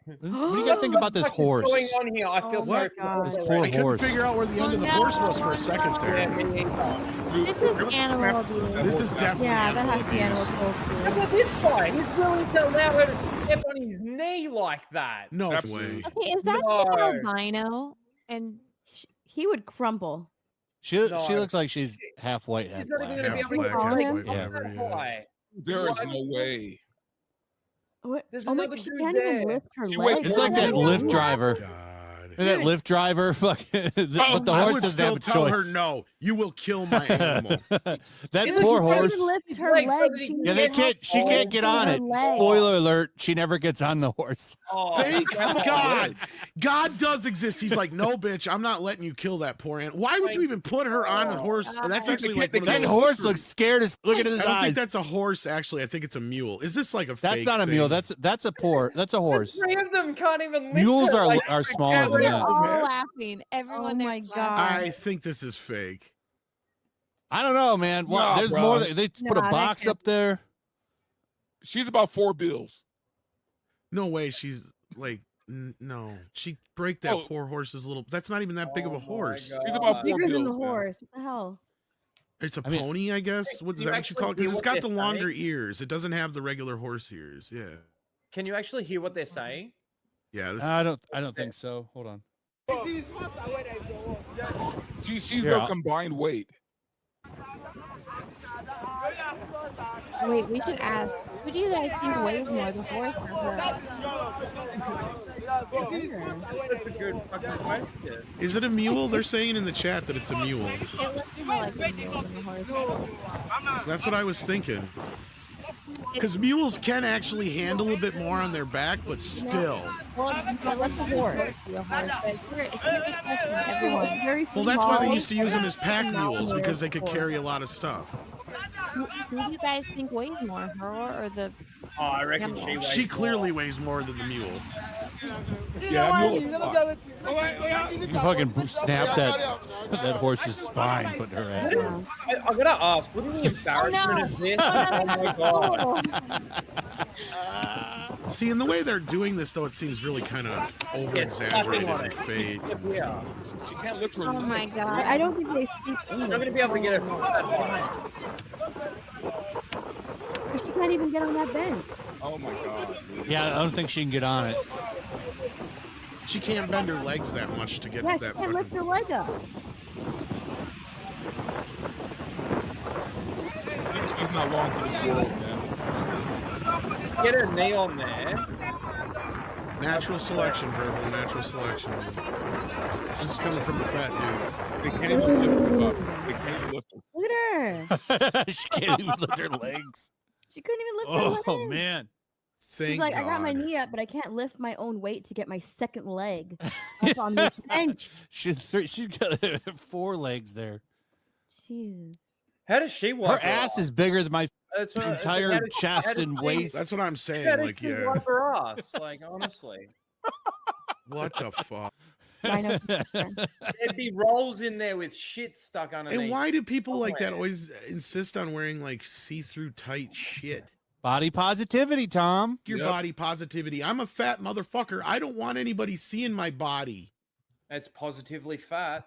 What do you guys think about this horse? What's going on here? I feel sorry for This the poor horse. I couldn't horse. figure out where the end of the horse was for a second there. Yeah, me either. This is animal abuse. This is definitely Yeah, that animal has to be animal abuse. cruelty. How about this guy? He's willing to allow her to step on his knee like that. No Absolutely. way. Okay, is that chick albino? And He would crumble. She No. looks like she's half white, half He's not even black. going to be Half able to black, half like, white, yeah. whatever, yeah. Guy. There is no way. What? There's Oh my another God, she dude can't even there. lift her She leg. weighs It's like that Lyft driver. God. That Lyft driver, fucking. But the I horse would doesn't still have a tell her, choice. no, you will kill my animal. That Look, poor he's trying horse. to Lift her Like, so leg. that he She can Yeah, can't they can't. She can't get on it. Spoiler alert: she never gets on the horse. Oh, Thank come on. God. God does exist. He's like, no, bitch, I'm not letting you kill that poor animal. Why would you even put her on a horse? That's actually like one of That those- horse looks scared as. Look at his I don't eyes. think that's a horse. Actually, I think it's a mule. Is this like a? That's fake not a mule. thing? That's a horse. Three of them can't even lift Mules her, like, are smaller than We're that. all laughing. Everyone Oh there my is God. laughing. I think this is fake. I don't know, man. Well, Nah, there's bro. more. They put a Nah, that box can't- up there. She's about $4 bills. No way. She's like, no. She break that Oh. poor horse's little. That's not even that big of a Oh my horse. God. She's about $4 Bigger than the bills. man. horse. What the hell? It's a I mean- pony, I guess. What is You that? What you call it? actually Because hear it's got what the they're longer saying? ears. It doesn't have the regular horse ears. Yeah. Can you actually hear what they're saying? Yeah. This, I don't think so. Hold on. She's Here, her I'll- combined weight. Wait, we should ask. Who do you guys think weighs more, the horse or her? That's a good fucking question. is it a mule? They're saying in the chat that it's a mule. It looks more like a mule than a horse. That's what I was thinking. Because mules can actually handle a bit more on their back, but still. Well, let the horse be a horse, but it's not just us, everyone. Very Well, that's why they small. used to use them as pack mules because they could carry a lot of stuff. Who do you guys think weighs more, her or the? Oh, I reckon she weighs She more. clearly weighs more than the mule. Yeah, that mule is fucked. You fucking snap that horse's spine, putting her ass. on. I gotta ask, wouldn't the embarrassment of this? Oh my god. See, in the way they're doing this, though, it seems really kind of over-exaggerated on and it. fake and Yeah. stuff. She can't lift her Oh my legs. god! I don't think they speak I'm not English. gonna be able to get her. She can't even get on that bench. Oh my god. Yeah, I don't think she can get on it. She can't bend her legs that much to get Yeah, she that can't lift her fucking... leg up. She's not long for this world, man. Get her knee on there. Natural selection, Verbal, natural selection. This is coming from the fat dude. They can't even lift her up. They can't even lift her. Look at her. She can't even lift her legs. She couldn't even lift her leg. Oh man. Thank She's like, God. I got my knee up, but I can't lift my own weight to get my second leg up on the bench. She's got 4 legs there. Jesus. How does she Her wipe ass off? is bigger than my That's what- entire how does- chest how does and she- waist. That's what I'm How saying. does Like, she yeah. wipe her ass? Like, honestly. What the fuck? I know. There'd be rolls in there with shit stuck underneath. And why do people like that Somewhere. always insist on wearing like see-through tight shit? Body positivity, Tom. Your Yep. body positivity. I'm a fat motherfucker. I don't want anybody seeing my body. It's positively fat.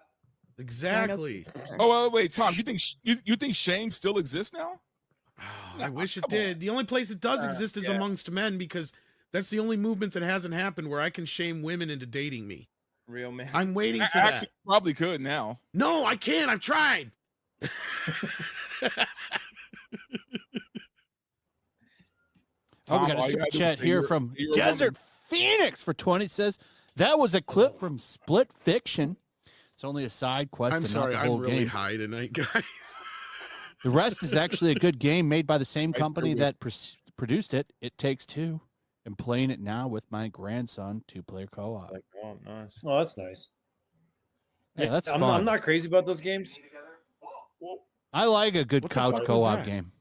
Exactly. Oh, wait, Tom. You think shame still exists now? I wish it did. The only place it does exist is yeah. amongst men because that's the only movement that hasn't happened where I can shame women into dating me. Real man. I'm waiting for Actually, that. probably could now. No, I can't. I've tried. Oh, we Tom, got all a you super gotta do is chat say here you're- from you're a Desert woman. Phoenix for 20. It says that was a clip from Split Fiction. It's only a side quest. I'm and sorry. Not the I'm whole really game. high tonight, guys. The rest is actually a good game made by the same Right, company there that produced it. It Takes Two. I'm playing it now with my grandson, 2-player co-op. Like, oh, nice. Oh, that's nice. Yeah, that's I'm, fun. I'm not crazy about those games. I like a good What the couch fuck was co-op that? game.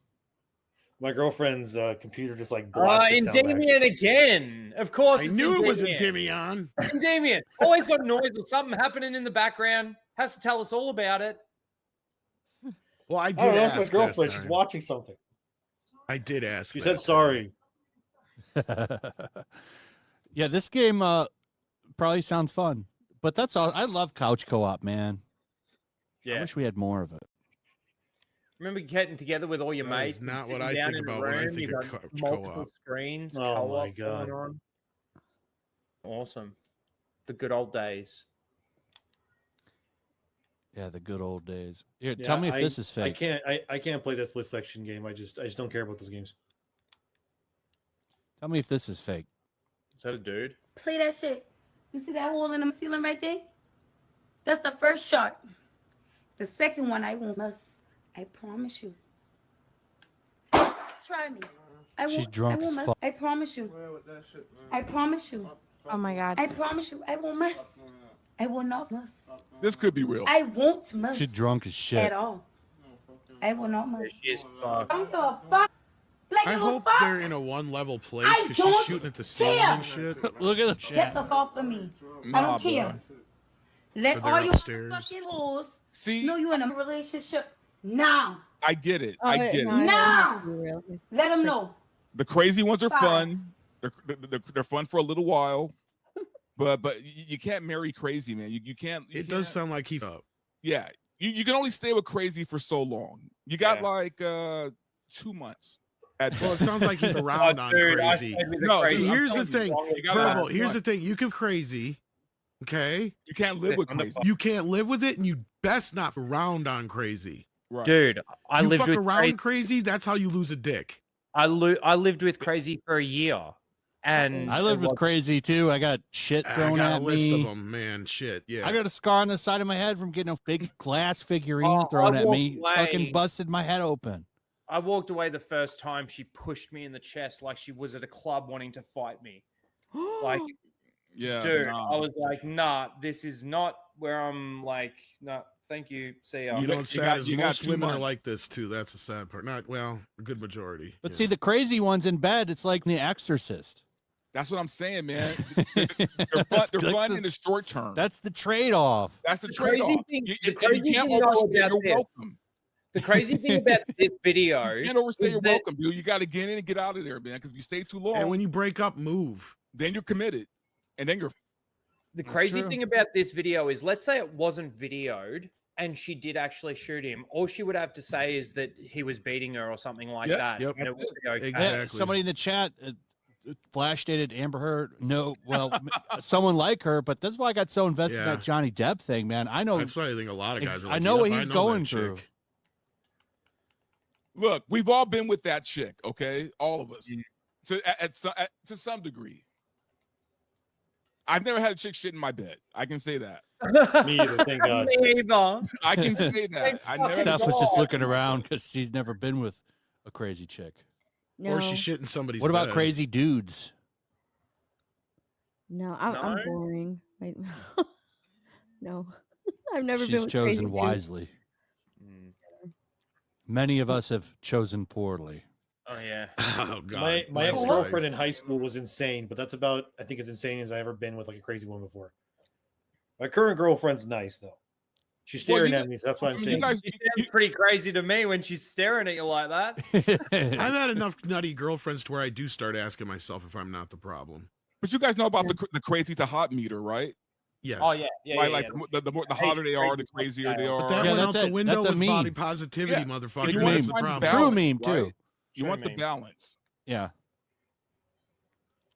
My girlfriend's computer just like blasted Endymion again. Of course. I it's knew it was a Endymion. Dimion. Endymion. Always got noise or something happening in the background. Has to tell us all about it. Well, I I did don't know. That's ask. my last girlfriend. She's time. watching something. I did ask. She that said time. sorry. Yeah, this game probably sounds fun, but that's all. I love couch co-op, man. I Yeah. wish we had more of it. Remember getting together with all your That mates is not and what sitting I down think in a about when I room, think you of got couch multiple co-op. screens, Oh co-op my God. going on. Awesome. The good old days. Yeah, the good old days. Here, Yeah, tell me if this is I fake. can't play that split fiction game. I just don't care about those games. Tell me if this is fake. Is that a dude? Play that shit. You see that hole in the ceiling right there? That's the first shot. The second one I won't miss. I promise you. Try me. She's drunk as fuck. I promise you. I promise you. Oh my god. I promise you. I won't miss. I will not miss. This could be real. I won't miss. She's drunk as shit. At all. I will not miss. She is fucked. I don't give a fuck. Like I give a hope fuck. they're in a one-level place I because she's don't shooting at the ceiling care. and shit. Look at the Get chat. the fuck for me. I Nah, don't care. Let Or they're all your upstairs. fucking hoes See, know you in a relationship now. I get it. Oh, I get no, it. I don't Now. have to be real. Let them know. The crazy ones are Fine. fun. They're fun for a little while, but you can't marry crazy, man. You can't. You It does can't- sound like he's up. Yeah, you can only stay with crazy for so long. You got Yeah. like 2 months. At Well, it best. sounds like he's around on Dude, I crazy. stayed with the No, crazy. See, I'm here's the telling you, thing. you gotta Verbal, have here's the fun. thing. You can crazy, okay? You can't live with On the crazy. You can't live with it, and you best not around on crazy. Right. Dude, I you lived fuck with around crazy. crazy, that's how you lose a dick. I lived with crazy for a year, and I lived it with was- crazy too. I got shit I thrown got at a list me. of them, man. Shit, yeah. I got a scar on the side of my head from getting a big glass figurine Oh, thrown I at me. walked Fucking away. busted my head open. I walked away the first time she pushed me in the chest like she was at a club wanting to fight me. Like, Yeah, dude, nah. I was like, nah, this is not where I'm like, no, thank you. See ya. You know what's you sad got- is you got most 2 women are months. like this too. That's a sad part. Not well, a good majority. But yeah. see, the crazy ones in bed, it's like The Exorcist. That's what I'm saying, man. That's They're fun, they're the- fun in the short term. That's the trade-off. That's the The crazy trade-off. thing- You, the and crazy you can't thing, though, overstay about your this- welcome. The crazy thing about this video You can't overstay is your that- welcome, dude. You got to get in and get out of there, man. Because if you stay too long, And when you break up, move. then you're committed, and then you're The That's crazy true. thing about this video is, let's say it wasn't videoed and she did actually shoot him. All she would have to say is that he was beating her or something like Yep, that. yep. and it would be okay. Exactly. Yeah, somebody in the chat, Flash dated Amber Heard. No, well, someone like her, but that's why I got so invested in Yeah. that Johnny Depp thing, man. I know. That's why I think a lot of guys are like, I know yep, what I he's know going that through. chick. look. We've all been with that chick, okay? All of us, Mm. to some degree. I've never had a chick shit in my bed. I can say that. Me either, thank God. Me either. I can say that. I never. Steph was just looking around because she's never been with a crazy chick. No, Or she's shitting somebody's What about bed. crazy dudes? no, I'm No? boring. Wait, no, I've never been She's with crazy chosen dudes. wisely. Mm. Many of us have chosen poorly. Oh yeah. Oh God. My my ex wife. girlfriend in high school was insane, but that's about I think as insane as I ever been with like a crazy one before. My current girlfriend's nice though. She's Well, staring you- at me, so that's why I'm you saying. guys- She sounds pretty crazy to me when she's staring at you like that. I've had enough nutty girlfriends to where I do start asking myself if I'm not the problem. But you guys know about the crazy to hot meter, right? Yes. Oh yeah, yeah, yeah. Like yeah. the more the I hate hotter they are, the crazy crazier they style. are. But that Yeah, went that's out the it. window That's a with body meme. positivity, Yeah. motherfucker. You That's meme. the problem. True meme, too. right? You True want the meme. balance. Yeah.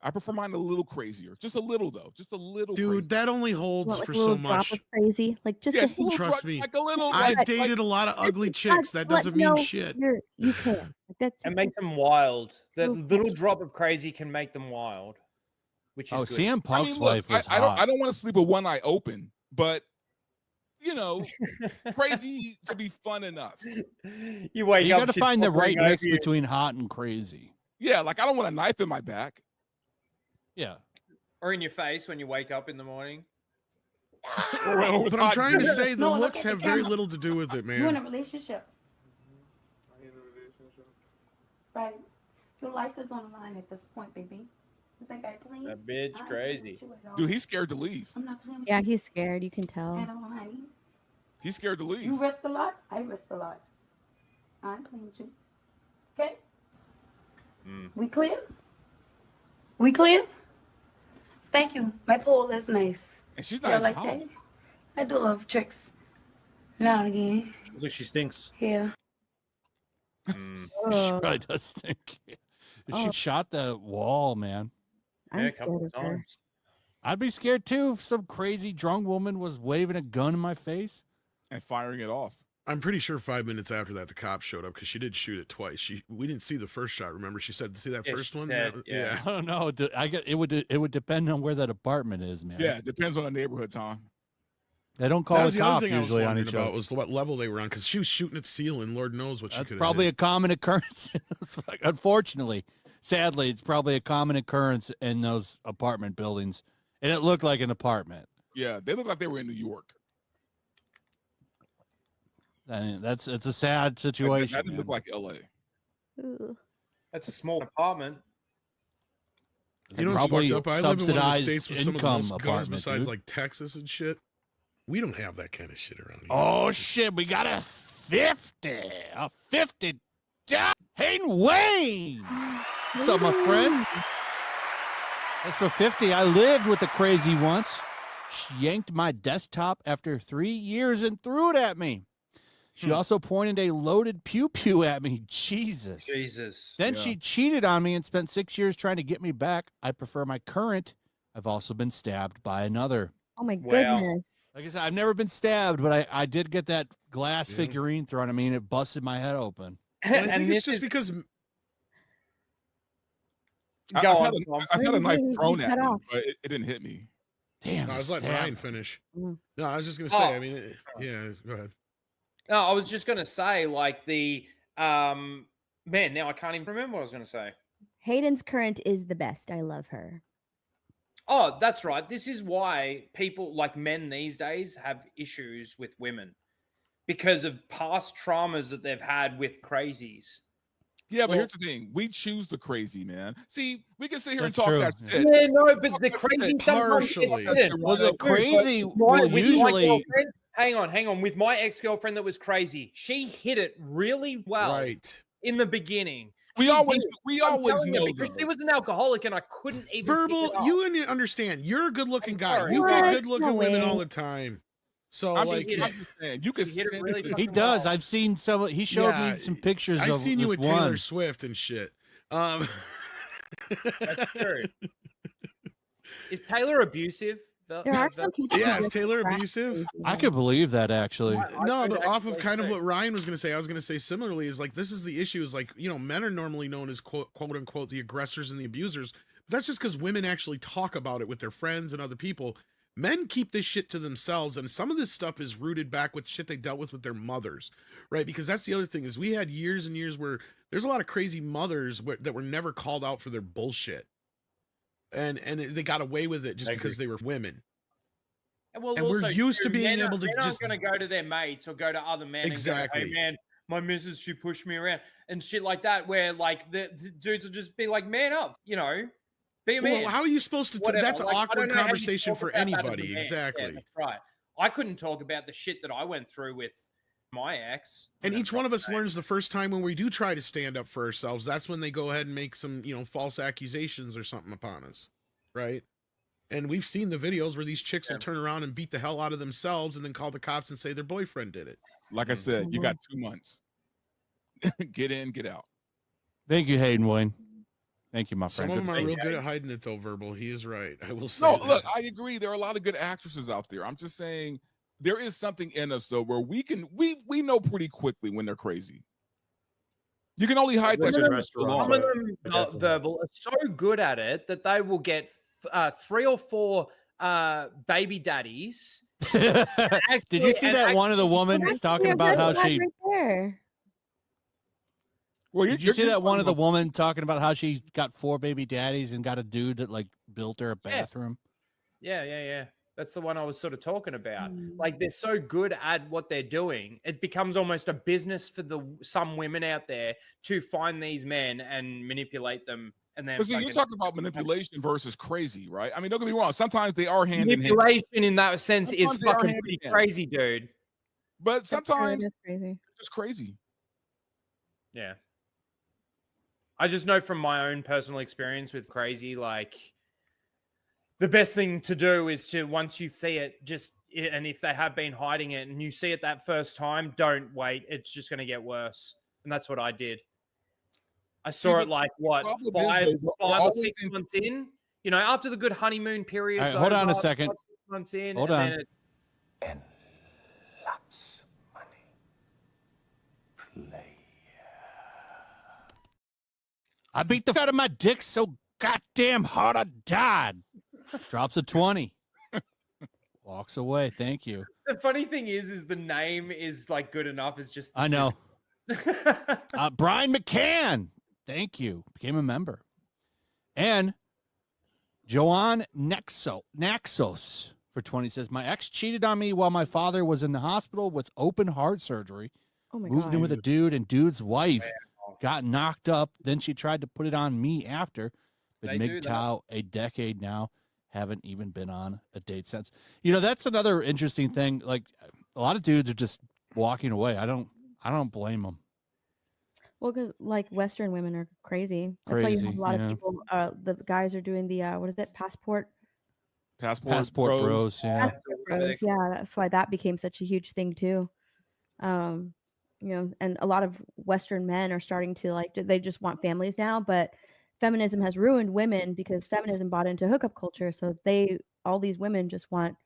I prefer mine a little crazier, just a little though, just a little. Dude, that only holds What, like for a little so drop much. of crazy, like just yeah, a hint. Trust me. like a little. I've Like, dated a lot of ugly It's chicks. not- That doesn't mean no, shit. You can. Like, that's It just makes them wild. That So little drop of crazy can make them wild, which is Oh, good. CM I Punk's mean, look, wife was I don't. hot. I don't want to sleep with one eye open, but you know, crazy to be fun enough. You wake You up. got to she's find the right hovering mix over you. between hot and crazy. Yeah, like I don't want a knife in my back. Yeah. or in your face when you wake up in the morning. But I'm trying to say the No, look looks at the have very camera. little to do with it, You in a man. relationship. Right. Your life is on the line at this point, baby. You think I play? That bitch I ain't crazy. playing with you at all. Dude, he's scared to leave. I'm not playing with yeah, you he's scared. You can tell. at all, honey. He's scared to leave. You risk a lot. I risk a lot. I ain't playing with you. Okay? Mm. We clear? We clear? Thank you. My pole is nice. And she's Y'all not like like that? I do love tricks. Now and again. Looks like she stinks. Yeah. She Oh, probably does stink. She Oh. shot the wall, man. Yeah, I'm a couple scared of of her. times. I'd be scared too if some crazy drunk woman was waving a gun in my face. and firing it off. I'm pretty sure 5 minutes after that, the cops showed up because she did shoot it twice. We didn't see the first shot. Remember, she said, "See that Yeah, first she one?" said, That- yeah. I don't know. It would depend on where that apartment is, man. Yeah, it depends on the neighborhood, Tom. They don't call That the was the other cops thing I was usually on wondering each about other. was what level they were on because she was shooting at ceiling. Lord knows what she That's could. probably a common occurrence. Unfortunately, sadly, it's probably a common occurrence in those apartment buildings, and it looked like an apartment. Yeah, they look like they were in New York. And it's a sad That situation. didn't look man. like L.A. Ooh. That's a small apartment. It's You know what's probably fucked up? I live in one of the subsidized states with some of the income most guns apartment, besides dude. like Texas and shit. We don't have that kind of shit around here. Oh shit, we got a 50. A 50. Hayden Wayne. What's up, my friend? That's for 50. I lived with a crazy once. She yanked my desktop after 3 years and threw it at me. She also pointed a loaded pew-pew at me. Jesus. Jesus. Then Yeah. she cheated on me and spent 6 years trying to get me back. I prefer my current. I've also been stabbed by another. Oh my Wow. goodness. Like I said, I've never been stabbed, but I did get that glass Yeah. figurine thrown at me, and it busted my head open. Well, I think and it's this just is because go I've on, had a- Tom. I've had a knife He thrown at cut me, off. but it didn't hit me. Damn. no, I was the letting stab. Ryan finish. Mm. No, I was just gonna say. Oh. I mean, yeah, go ahead. No, I was just gonna say, like the man. Now I can't even remember what I was gonna say. Hayden's current is the best. I love her. Oh, that's right. This is why people like men these days have issues with women because of past traumas that they've had with crazies. Yeah, but Well- here's the thing: we choose the crazy, man. See, we can sit here and That's talk true, that yeah. shit. Yeah, no, but the crazy sometimes gets Partially. hidden. Well, the Dude, but crazy with will with my usually. girlfriend- hang on. With my ex-girlfriend that was crazy, she hit it really well Right. in the beginning. We She always, did. we I'm always telling you, know because though. she was an alcoholic and I couldn't even pick Verbal, it up. you understand. You're a good-looking I'm guy. sorry. You What? get good-looking No women way. all the time. So, I'm like, just, I'm just saying, you can She hit it send really it. He fucking does. well. I've seen some. He showed Yeah, me some pictures I've of seen you this with Taylor one. Swift and shit. That's true. Is Taylor abusive? There are some people. Yeah, who is just Taylor crack abusive? crazy, I yeah. could believe that actually. No, could but off of actually kind of say- what Ryan was going to say, I was going to say similarly is like this is the issue is like, you know, men are normally known as quote unquote the aggressors and the abusers. But that's just because women actually talk about it with their friends and other people. Men keep this shit to themselves, and some of this stuff is rooted back with shit they dealt with their mothers, right? Because that's the other thing is we had years and years where there's a lot of crazy mothers that were never called out for their bullshit, and they got away with it just I because agree. they were women. Well, And we're also, used to too, being men able to men just- aren't going to go to their mates or go to other men. Exactly. And go, hey, man, my missus, she pushed me around and shit like that, where like the dudes will just be like, man up, you know, be a man. Well, how are you supposed to? Whatever. That's an Like, I awkward don't know how you conversation talk for about that as a anybody. man. Yeah, Exactly. that's right. I couldn't talk about the shit that I went through with my ex. And I'm each one of not us saying. learns the first time when we do try to stand up for ourselves. That's when they go ahead and make some, you know, false accusations or something upon us, right? And we've seen the videos where these chicks will turn around and beat the hell out of themselves and then call the cops and say their boyfriend did it. Like I said, you got 2 months. Get in, get out. Thank you, Hayden Wayne. Thank you, my Some friend. of them Good are to see real you. good at hiding it though, Verbal. He is right. I will say No, that. look, I agree. There are a lot of good actresses out there. I'm just saying there is something in us though where we know pretty quickly when they're crazy. You can only hide that Worked shit in for so restaurants, Some long. of them Definitely. verbal are so good at it that they will get 3 or 4 baby daddies. Did you see that one of the woman That's talking your about red how flag she? right there. Well, Did you see that one of the woman talking about how she got 4 baby daddies and got a dude that like built her a bathroom? Yeah. That's the one I was sort of talking about. Mm. Like they're so good at what they're doing, it becomes almost a business for some women out there to find these men and manipulate them. And then But see, you're fucking- talking about manipulation versus crazy, right? I mean, don't get me wrong. Sometimes they are hand in hand, manipulation in that sense is Sometimes they are fucking hand pretty in hand. crazy, dude. but That's true, sometimes that's crazy. it's just crazy. Yeah. I just know from my own personal experience with crazy, like the best thing to do is to, once you see it, and if they have been hiding it and you see it that first time, don't wait. It's just going to get worse. And that's what I did. I saw it like what, problem is, five though, we're or always 6 in- months in. You know, after the good honeymoon period. All right, hold on a second. 6 months in. Hold and on. Then it, And lots of money. Play. I beat the f- out of my dick so goddamn hard I died. Drops a 20. Walks away. Thank you. the funny thing is the name is like good enough. It's just. I know. know. Brian McCann. Thank you. Became a member. And Joanne Naxos for 20 says, my ex cheated on me while my father was in the hospital with open heart surgery. Oh my Moved god. in with a dude, and dude's wife got knocked up. Then she tried to put it on me after. Been They do that. MGTOW a decade now. Haven't even been on a date since. You know, that's another interesting thing. Like, a lot of dudes are just walking away. I don't blame them. Well, 'cause, like Western women are crazy. That's why you Crazy, have a lot yeah. of people. The guys are doing the what is it? Passport Passport bros, yeah. bros. Yeah, that's why that became such a huge thing too. You know, and a lot of Western men are starting to they just want families now, but feminism has ruined women because feminism bought into hookup culture. So all these women just want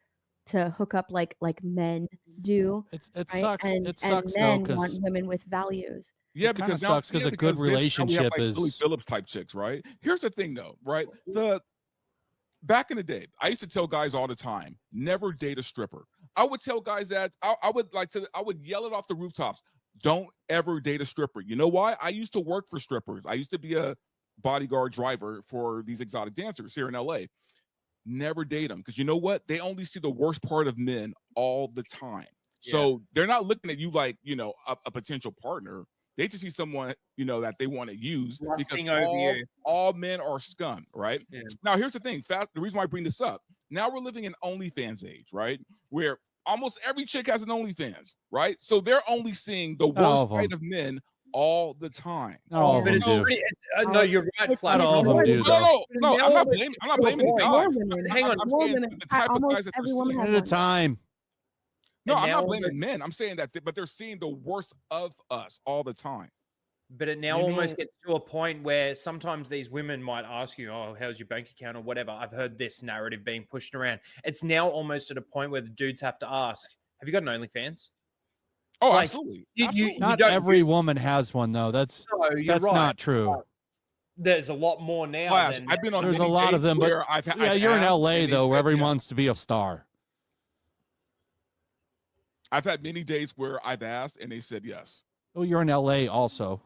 to hook up like men do. It right? sucks. And It sucks though, men because want women with values. Yeah, It kinda because sucks 'cause a good now we have, relationship like, Billy is- Phillips type chicks, right? Here's the thing, though, right? Back in the day, I used to tell guys all the time, never date a stripper. I would tell guys that I would yell it off the rooftops, don't ever date a stripper. You know why? I used to work for strippers. I used to be a bodyguard driver for these exotic dancers here in LA. Never date them, because you know what? They only see the worst part of men all the time. So they're not looking at you like, a potential partner. They just see someone, that they want to use, because Lusting over you. all men are scum, right? Yeah. Now, here's the thing. The reason why I bring this up, now we're living in OnlyFans age, right? Where almost every chick has an OnlyFans, right? So they're only seeing the Not all worst of side them. of men all the time. Not all of But them it's do. pretty, no, you're right, It's Flash. Not all of them do, though. No, I'm not blaming the More guys. women. Hang on. I'm More saying women. the type of Almost guys that they're every woman seeing. has At a one. time. No, And I'm now not blaming men. I'm saying that, but they're seeing the worst of us all the time. But it now almost gets to a point where sometimes these women might ask you, oh, how's your bank account or whatever. I've heard this narrative being pushed around. It's now almost at a point where the dudes have to ask, have you got an OnlyFans? Oh, Like, absolutely. you- Absolutely. Not don't- every woman has one, though. That's You're right. not true. There's a lot more now. Flash, Than, I've been on There's a many lot of dates them, but where I've yeah, you're in asked LA, and they though, where said everyone yes. wants to be a star. I've had many dates where I've asked and they said yes. Oh, you're in LA also.